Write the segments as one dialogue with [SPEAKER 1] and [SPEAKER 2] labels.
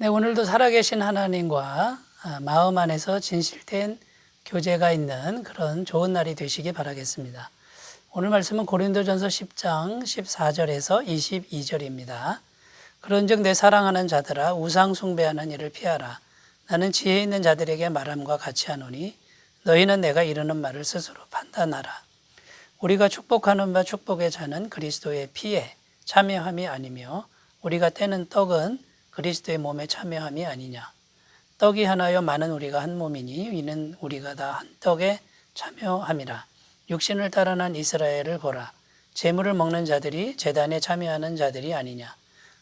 [SPEAKER 1] 네, 오늘도 살아계신 하나님과 마음 안에서 진실된 교제가 있는 그런 좋은 날이 되시기 바라겠습니다. 오늘 말씀은 고린도전서 10장 14절에서 22절입니다. 그런즉 내 사랑하는 자들아 우상 숭배하는 일을 피하라. 나는 지혜 있는 자들에게 말함과 같이 하노니 너희는 내가 이르는 말을 스스로 판단하라. 우리가 축복하는 바 축복의 자는 그리스도의 피에 참여함이 아니며 우리가 떼는 떡은 그리스도의 몸에 참여함이 아니냐. 떡이 하나여 많은 우리가 한 몸이니 이는 우리가 다 한 떡에 참여함이라. 육신을 따라 난 이스라엘을 보라. 제물을 먹는 자들이 제단에 참여하는 자들이 아니냐.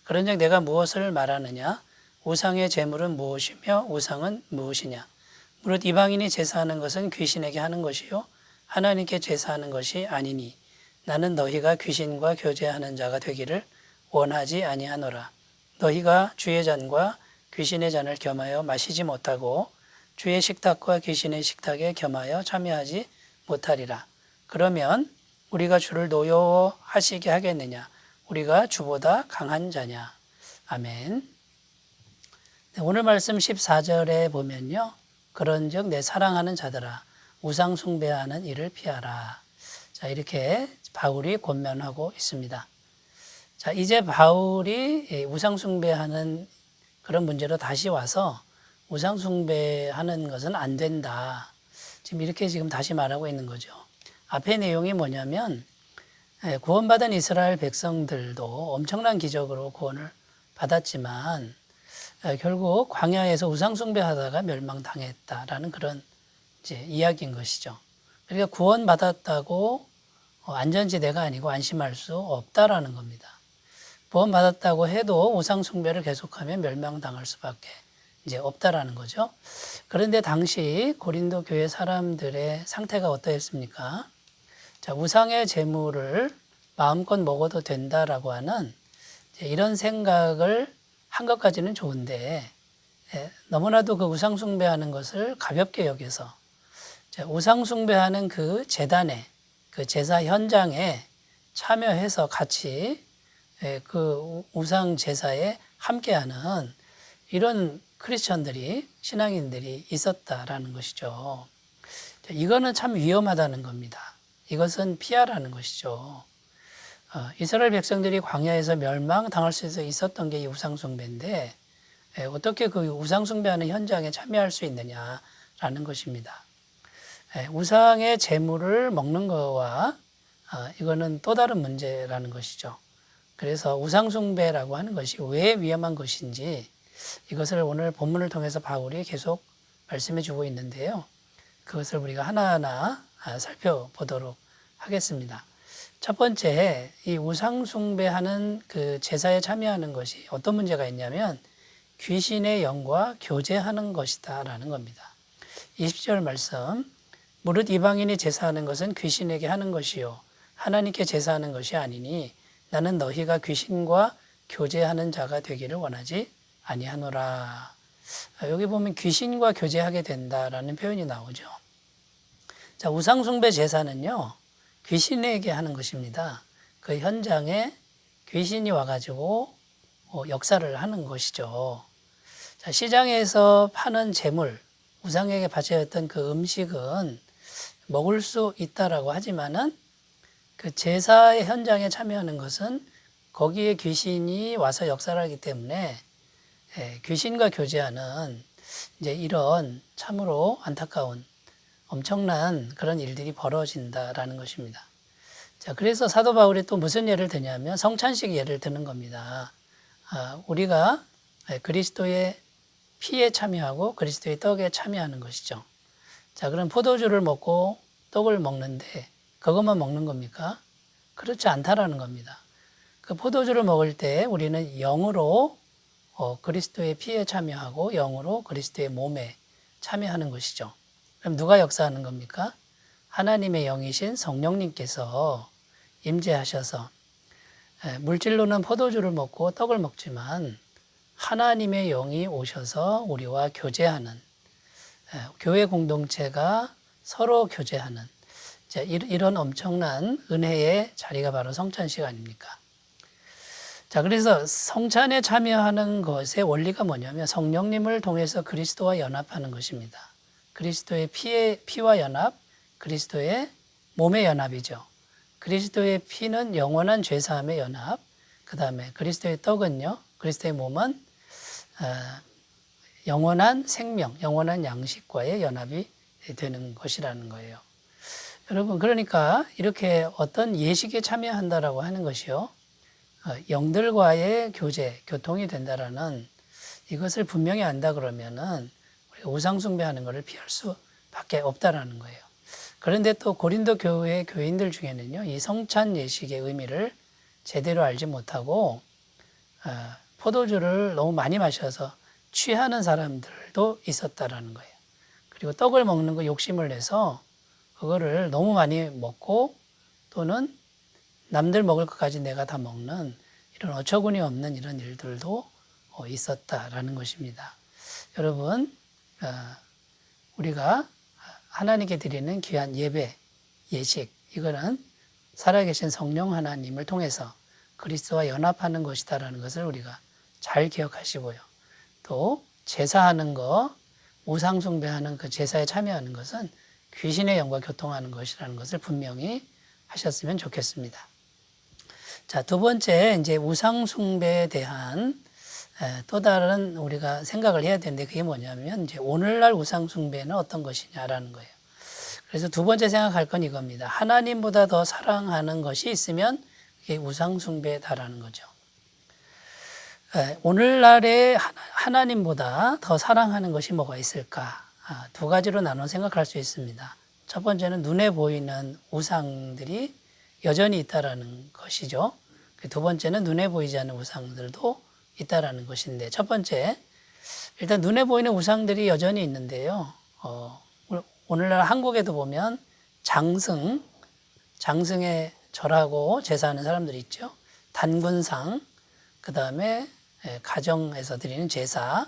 [SPEAKER 1] 그런즉 내가 무엇을 말하느냐. 우상의 제물은 무엇이며 우상은 무엇이냐. 무릇 이방인이 제사하는 것은 귀신에게 하는 것이요 하나님께 제사하는 것이 아니니 나는 너희가 귀신과 교제하는 자가 되기를 원하지 아니하노라. 너희가 주의 잔과 귀신의 잔을 겸하여 마시지 못하고 주의 식탁과 귀신의 식탁에 겸하여 참여하지 못하리라. 그러면 우리가 주를 노여워하시게 하겠느냐? 우리가 주보다 강한 자냐? 아멘. 네, 오늘 말씀 14절에 보면요. 그런즉 내 사랑하는 자들아 우상 숭배하는 일을 피하라. 자, 이렇게 바울이 권면하고 있습니다. 자, 이제 바울이 우상 숭배하는 그런 문제로 다시 와서 우상 숭배하는 것은 안 된다. 지금 다시 말하고 있는 거죠. 앞의 내용이 뭐냐면 구원받은 이스라엘 백성들도 엄청난 기적으로 구원을 받았지만 결국 광야에서 우상 숭배하다가 멸망당했다라는 그런 이제 이야기인 것이죠. 그러니까 구원받았다고 안전지대가 아니고 안심할 수 없다라는 겁니다. 구원받았다고 해도 우상 숭배를 계속하면 멸망당할 수밖에 이제 없다라는 거죠. 그런데 당시 고린도 교회 사람들의 상태가 어떠했습니까? 자, 우상의 제물을 마음껏 먹어도 된다라고 하는 이런 생각을 한 것까지는 좋은데 너무나도 그 우상 숭배하는 것을 가볍게 여겨서 우상 숭배하는 그 제단에 그 제사 현장에 참여해서 같이 그 우상 제사에 함께하는 이런 크리스천들이 신앙인들이 있었다라는 것이죠. 이거는 참 위험하다는 겁니다. 이것은 피하라는 것이죠. 이스라엘 백성들이 광야에서 멸망당할 수 있었던 게 이 우상 숭배인데 어떻게 그 우상 숭배하는 현장에 참여할 수 있느냐라는 것입니다. 우상의 제물을 먹는 거와 이거는 또 다른 문제라는 것이죠. 그래서 우상 숭배라고 하는 것이 왜 위험한 것인지 이것을 오늘 본문을 통해서 바울이 계속 말씀해 주고 있는데요. 그것을 우리가 하나하나 살펴보도록 하겠습니다. 첫 번째, 이 우상 숭배하는 그 제사에 참여하는 것이 어떤 문제가 있냐면 귀신의 영과 교제하는 것이다라는 겁니다. 20절 말씀, 무릇 이방인이 제사하는 것은 귀신에게 하는 것이요 하나님께 제사하는 것이 아니니 나는 너희가 귀신과 교제하는 자가 되기를 원하지 아니하노라. 여기 보면 귀신과 교제하게 된다라는 표현이 나오죠. 자, 우상숭배 제사는요, 귀신에게 하는 것입니다. 그 현장에 귀신이 와가지고 역사를 하는 것이죠. 자, 시장에서 파는 제물, 우상에게 바쳐졌던 그 음식은 먹을 수 있다라고 하지만은 그 제사의 현장에 참여하는 것은 거기에 귀신이 와서 역사를 하기 때문에 귀신과 교제하는 이제 이런 참으로 안타까운 엄청난 그런 일들이 벌어진다라는 것입니다. 자, 그래서 사도 바울이 또 무슨 예를 드냐면 성찬식 예를 드는 겁니다. 우리가 그리스도의 피에 참여하고 그리스도의 떡에 참여하는 것이죠. 자, 그럼 포도주를 먹고 떡을 먹는데 그것만 먹는 겁니까? 그렇지 않다라는 겁니다. 그 포도주를 먹을 때 우리는 영으로 그리스도의 피에 참여하고 영으로 그리스도의 몸에 참여하는 것이죠. 그럼 누가 역사하는 겁니까? 하나님의 영이신 성령님께서 임재하셔서 물질로는 포도주를 먹고 떡을 먹지만 하나님의 영이 오셔서 우리와 교제하는 교회 공동체가 서로 교제하는 이런 엄청난 은혜의 자리가 바로 성찬식 아닙니까? 자, 그래서 성찬에 참여하는 것의 원리가 뭐냐면 성령님을 통해서 그리스도와 연합하는 것입니다. 그리스도의 피와 연합, 그리스도의 몸의 연합이죠. 그리스도의 피는 영원한 죄사함의 연합, 그 다음에 그리스도의 떡은요, 그리스도의 몸은 영원한 생명, 영원한 양식과의 연합이 되는 것이라는 거예요. 여러분, 그러니까 이렇게 어떤 예식에 참여한다라고 하는 것이요, 영들과의 교제, 교통이 된다라는 이것을 분명히 안다 그러면은 우리가 우상숭배하는 것을 피할 수밖에 없다라는 거예요. 그런데 또 고린도 교회 교인들 중에는요, 이 성찬 예식의 의미를 제대로 알지 못하고 포도주를 너무 많이 마셔서 취하는 사람들도 있었다라는 거예요. 그리고 떡을 먹는 거 욕심을 내서 그거를 너무 많이 먹고 또는 남들 먹을 것까지 내가 다 먹는 이런 어처구니 없는 이런 일들도 있었다라는 것입니다. 여러분, 우리가 하나님께 드리는 귀한 예배, 예식, 이거는 살아계신 성령 하나님을 통해서 그리스도와 연합하는 것이다라는 것을 우리가 잘 기억하시고요. 또 제사하는 거, 우상숭배하는 그 제사에 참여하는 것은 귀신의 영과 교통하는 것이라는 것을 분명히 하셨으면 좋겠습니다. 자, 두 번째, 이제 우상숭배에 대한 또 다른 우리가 생각을 해야 되는데 그게 뭐냐면 이제 오늘날 우상숭배는 어떤 것이냐라는 거예요. 그래서 두 번째 생각할 건 이겁니다. 하나님보다 더 사랑하는 것이 있으면 그게 우상숭배다라는 거죠. 오늘날에 하나님보다 더 사랑하는 것이 뭐가 있을까? 두 가지로 나눠 생각할 수 있습니다. 첫 번째는 눈에 보이는 우상들이 여전히 있다라는 것이죠. 두 번째는 눈에 보이지 않는 우상들도 있다라는 것인데, 첫 번째, 일단 눈에 보이는 우상들이 여전히 있는데요. 오늘날 한국에도 보면 장승에 절하고 제사하는 사람들이 있죠. 단군상, 그 다음에 가정에서 드리는 제사,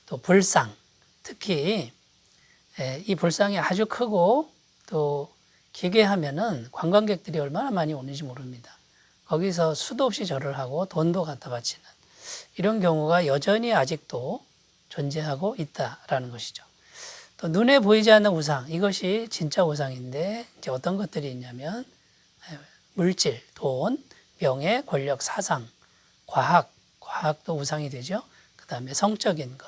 [SPEAKER 1] 또 불상, 특히 이 불상이 아주 크고 또 기괴하면은 관광객들이 얼마나 많이 오는지 모릅니다. 거기서 수도 없이 절을 하고 돈도 갖다 바치는 이런 경우가 여전히 아직도 존재하고 있다라는 것이죠. 또 눈에 보이지 않는 우상, 이것이 진짜 우상인데 이제 어떤 것들이 있냐면 물질, 돈, 명예, 권력, 사상, 과학도 우상이 되죠. 그 다음에 성적인 것.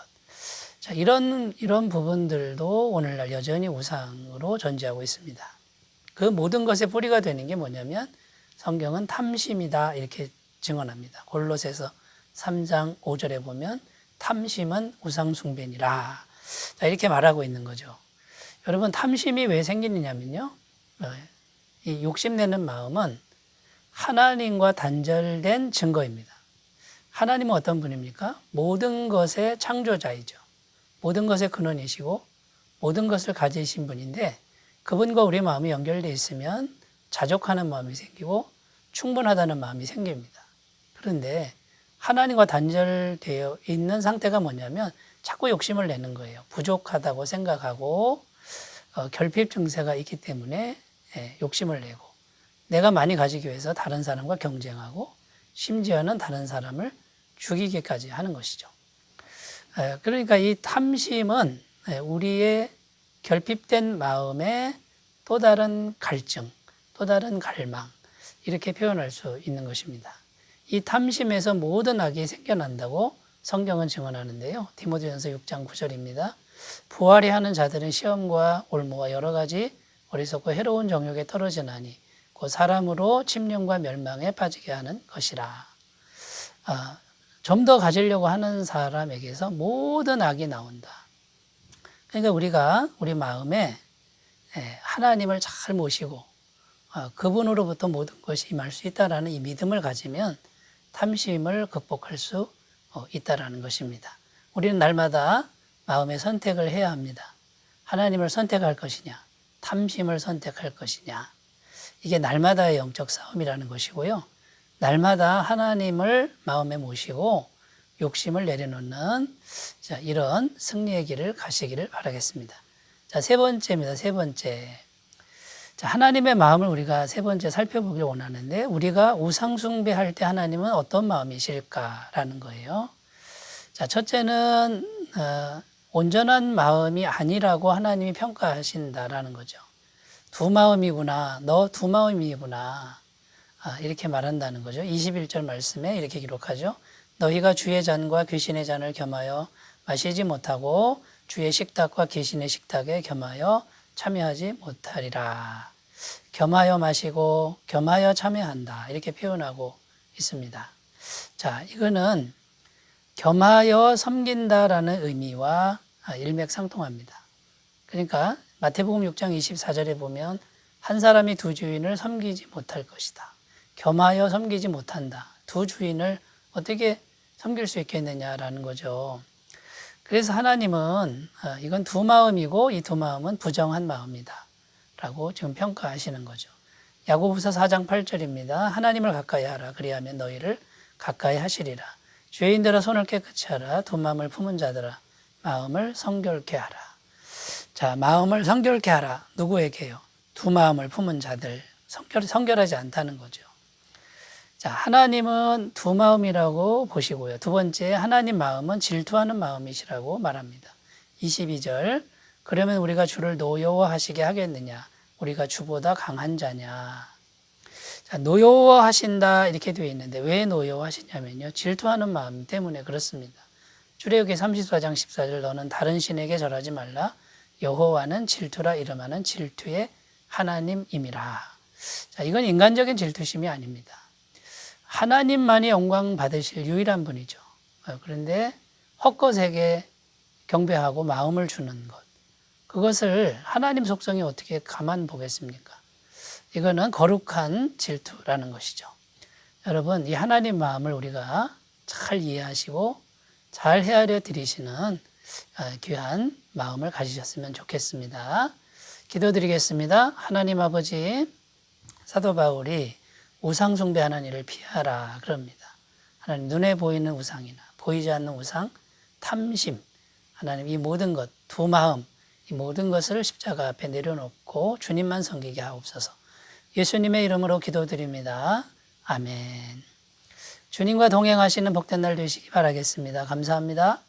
[SPEAKER 1] 자, 이런 부분들도 오늘날 여전히 우상으로 존재하고 있습니다. 그 모든 것의 뿌리가 되는 게 뭐냐면 성경은 탐심이다 이렇게 증언합니다. 골로새서 3장 5절에 보면 탐심은 우상숭배니라. 자, 이렇게 말하고 있는 거죠. 여러분, 탐심이 왜 생기느냐면요. 이 욕심내는 마음은 하나님과 단절된 증거입니다. 하나님은 어떤 분입니까? 모든 것의 창조자이죠. 모든 것의 근원이시고 모든 것을 가지신 분인데 그분과 우리 마음이 연결되어 있으면 자족하는 마음이 생기고 충분하다는 마음이 생깁니다. 그런데 하나님과 단절되어 있는 상태가 뭐냐면 자꾸 욕심을 내는 거예요. 부족하다고 생각하고 결핍 증세가 있기 때문에 욕심을 내고 내가 많이 가지기 위해서 다른 사람과 경쟁하고 심지어는 다른 사람을 죽이기까지 하는 것이죠. 그러니까 이 탐심은 우리의 결핍된 마음의 또 다른 갈증, 또 다른 갈망 이렇게 표현할 수 있는 것입니다. 이 탐심에서 모든 악이 생겨난다고 성경은 증언하는데요. 디모데전서 6장 9절입니다. 부활이 하는 자들은 시험과 올무와 여러 가지 어리석고 해로운 정욕에 떨어지나니 그 사람으로 침륜과 멸망에 빠지게 하는 것이라. 좀 더 가지려고 하는 사람에게서 모든 악이 나온다. 그러니까 우리가 우리 마음에 하나님을 잘 모시고 그분으로부터 모든 것이 임할 수 있다라는 이 믿음을 가지면 탐심을 극복할 수 있다라는 것입니다. 우리는 날마다 마음의 선택을 해야 합니다. 하나님을 선택할 것이냐, 탐심을 선택할 것이냐. 이게 날마다의 영적 싸움이라는 것이고요. 날마다 하나님을 마음에 모시고 욕심을 내려놓는 이런 승리의 길을 가시기를 바라겠습니다. 자, 세 번째입니다. 세 번째. 자, 하나님의 마음을 우리가 세 번째 살펴보길 원하는데 우리가 우상 숭배할 때 하나님은 어떤 마음이실까라는 거예요. 자, 첫째는 온전한 마음이 아니라고 하나님이 평가하신다라는 거죠. 두 마음이구나. 너 두 마음이구나. 이렇게 말한다는 거죠. 21절 말씀에 이렇게 기록하죠. 너희가 주의 잔과 귀신의 잔을 겸하여 마시지 못하고 주의 식탁과 귀신의 식탁에 겸하여 참여하지 못하리라. 겸하여 마시고 겸하여 참여한다. 이렇게 표현하고 있습니다. 자, 이거는 겸하여 섬긴다라는 의미와 일맥상통합니다. 그러니까 마태복음 6장 24절에 보면 한 사람이 두 주인을 섬기지 못할 것이다. 겸하여 섬기지 못한다. 두 주인을 어떻게 섬길 수 있겠느냐라는 거죠. 그래서 하나님은 이건 두 마음이고 이 두 마음은 부정한 마음이다 라고 지금 평가하시는 거죠. 야고보서 4장 8절입니다. 하나님을 가까이 하라. 그리하면 너희를 가까이 하시리라. 죄인들아 손을 깨끗이 하라. 두 마음을 품은 자들아 마음을 성결케 하라. 자, 마음을 성결케 하라. 누구에게요? 두 마음을 품은 자들. 성결하지 않다는 거죠. 자, 하나님은 두 마음이라고 보시고요. 두 번째, 하나님 마음은 질투하는 마음이시라고 말합니다. 22절, 그러면 우리가 주를 노여워하시게 하겠느냐? 우리가 주보다 강한 자냐? 자, 노여워하신다 이렇게 되어 있는데 왜 노여워하시냐면요. 질투하는 마음 때문에 그렇습니다. 출애굽기 34장 14절 너는 다른 신에게 절하지 말라. 여호와는 질투라 이름하는 질투의 하나님임이라. 자, 이건 인간적인 질투심이 아닙니다. 하나님만이 영광 받으실 유일한 분이죠. 그런데 헛것에게 경배하고 마음을 주는 것. 그것을 하나님 속성이 어떻게 가만 보겠습니까? 이거는 거룩한 질투라는 것이죠. 여러분, 이 하나님 마음을 우리가 잘 이해하시고 잘 헤아려 드리시는 귀한 마음을 가지셨으면 좋겠습니다. 기도드리겠습니다. 하나님 아버지, 사도 바울이 우상 숭배하는 일을 피하라 그럽니다. 하나님 눈에 보이는 우상이나 보이지 않는 우상, 탐심, 하나님 이 모든 것, 두 마음, 이 모든 것을 십자가 앞에 내려놓고 주님만 섬기게 하옵소서. 예수님의 이름으로 기도드립니다. 아멘. 주님과 동행하시는 복된 날 되시기 바라겠습니다. 감사합니다.